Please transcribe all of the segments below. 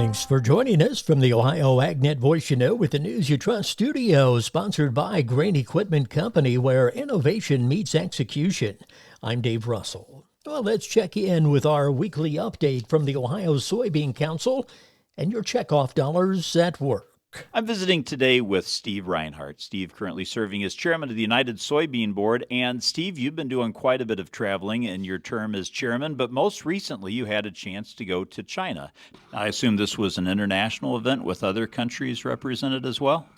Thanks for joining us from the Ohio AgNet Voice You Know with the News You Trust studio, sponsored by Grain Equipment Company, where innovation meets execution. I'm Dave Russell. Well, let's check in with our weekly update from the Ohio Soybean Council and your checkoff dollars at work. I'm visiting today with Steve Reinhardt. Steve currently serving as chairman of the United Soybean Board. And Steve, you've been doing quite a bit of traveling in your term as chairman, but most recently you had a chance to go to China. I assume this was an international event with other countries represented as well?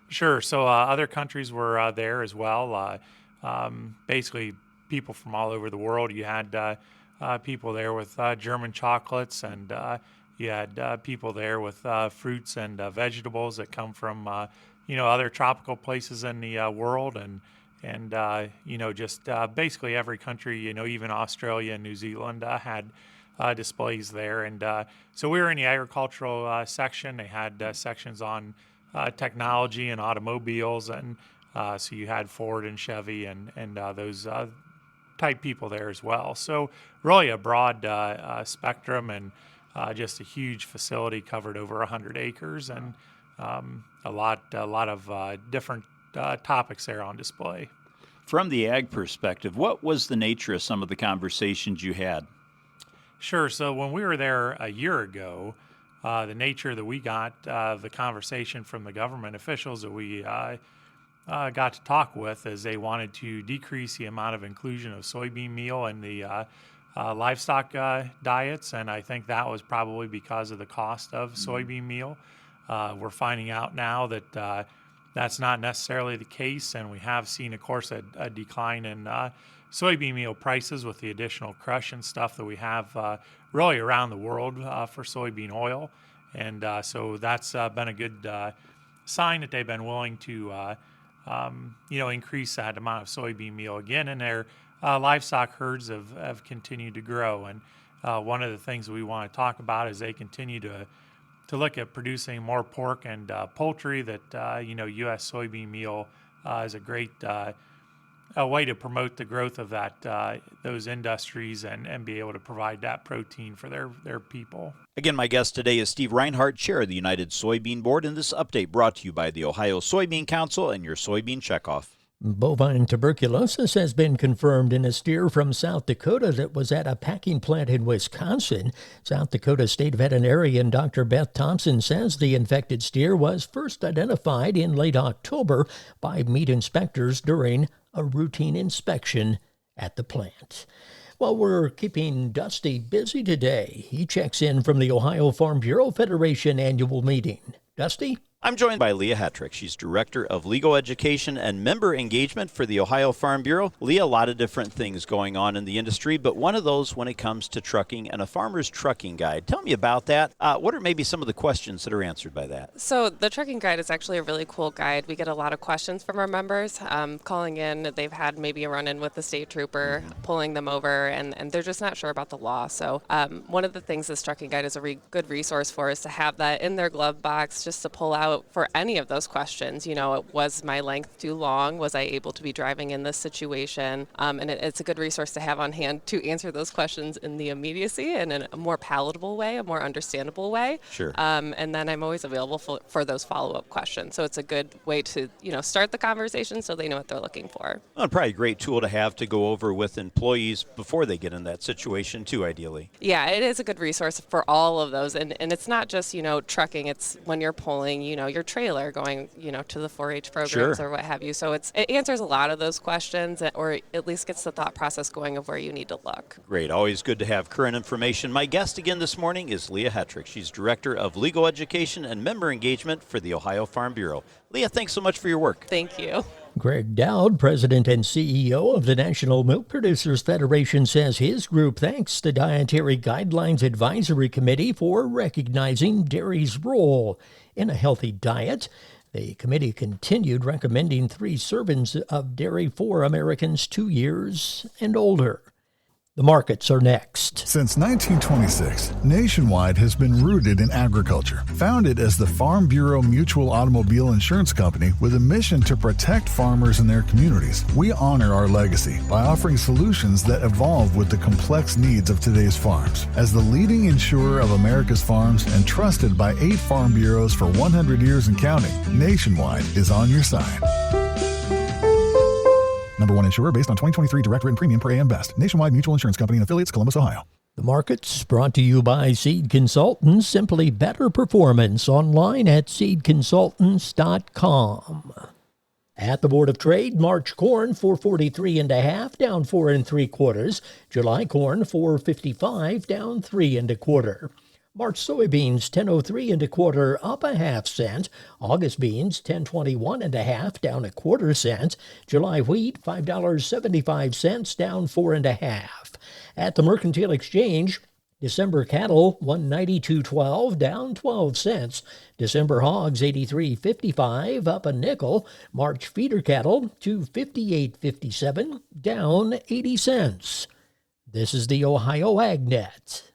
Sure. So other countries were there as well. Basically, people from all over the world. You had people there with German chocolates, and you had people there with fruits and vegetables that come from other tropical places in the world, and just basically every country. Even Australia and New Zealand had displays there, and so we were in the agricultural section. They had sections on technology and automobiles, and so you had Ford and Chevy and those type people there as well. So really a broad spectrum, and just a huge facility, covered over 100 acres, and a lot of different topics there on display. From the ag perspective, what was the nature of some of the conversations you had? Sure. So when we were there a year ago, the nature that we got, the conversation from the government officials that we got to talk with, is they wanted to decrease the amount of inclusion of soybean meal in the livestock diets, and I think that was probably because of the cost of soybean meal. We're finding out now that that's not necessarily the case, and we have seen, of course, a decline in soybean meal prices with the additional crush and stuff that we have really around the world for soybean oil, and so that's been a good sign that they've been willing to increase that amount of soybean meal again, and their livestock herds have continued to grow. And one of the things we want to talk about is they continue to look at producing more pork and poultry. That U.S. soybean meal is a great a way to promote the growth of those industries and be able to provide that protein for their people. Again, my guest today is Steve Reinhardt, chair of the United Soybean Board, and this update brought to you by the Ohio Soybean Council and your soybean checkoff. Bovine tuberculosis has been confirmed in a steer from South Dakota that was at a packing plant in Wisconsin. South Dakota State veterinarian Dr. Beth Thompson says the infected steer was first identified in late October by meat inspectors during a routine inspection at the plant. Well, we're keeping Dusty busy today. He checks in from the Ohio Farm Bureau Federation annual meeting. Dusty? I'm joined by Leah Hetrick. She's Director of Legal Education and Member Engagement for the Ohio Farm Bureau. Leah, a lot of different things going on in the industry, but one of those when it comes to trucking and a farmer's trucking guide. Tell me about that. What are maybe some of the questions that are answered by that? So the trucking guide is actually a really cool guide. We get a lot of questions from our members calling in. They've had maybe a run-in with the state trooper, pulling them over, and they're just not sure about the law. So one of the things this trucking guide is a good resource for is to have that in their glove box, just to pull out for any of those questions. Was my length too long? Was I able to be driving in this situation? And it's a good resource to have on hand to answer those questions in the immediacy and in a more palatable way, a more understandable way. Sure. And then I'm always available for those follow-up questions. So it's a good way to, start the conversation so they know what they're looking for. Well, and probably a great tool to have to go over with employees before they get in that situation too, ideally. Yeah, it is a good resource for all of those. And it's not just, trucking. It's when you're pulling, your trailer going, to the 4-H programs Sure. or what have you. So it answers a lot of those questions, or at least gets the thought process going of where you need to look. Great. Always good to have current information. My guest again this morning is Leah Hetrick. She's Director of Legal Education and Member Engagement for the Ohio Farm Bureau. Leah, thanks so much for your work. Thank you. Greg Dowd, President and CEO of the National Milk Producers Federation, says his group thanks the Dietary Guidelines Advisory Committee for recognizing dairy's role in a healthy diet. The committee continued recommending 3 servings of dairy for Americans 2 years and older. The markets are next. Since 1926, Nationwide has been rooted in agriculture. Founded as the Farm Bureau Mutual Automobile Insurance Company with a mission to protect farmers and their communities, we honor our legacy by offering solutions that evolve with the complex needs of today's farms. As the leading insurer of America's farms and trusted by 8 farm bureaus for 100 years and counting, Nationwide is on your side. Number 1 insurer based on 2023 direct written premium per AM Best. Nationwide Mutual Insurance Company and affiliates, Columbus, Ohio. The markets brought to you by Seed Consultants. Simply better performance online at seedconsultants.com. At the Board of Trade, March corn 443.5, down 4 3/4. July corn 455, down 3 1/4. March soybeans 10.03 1/4, up 1/2 cent. August beans 10.21 down 1/4 cent. July wheat $5.75, down 4 1/2. At the Mercantile Exchange, December cattle 192.12, down 12 cents. December hogs 83.55, up a nickel. March feeder cattle 258.57, down 80 cents. This is the Ohio AgNet.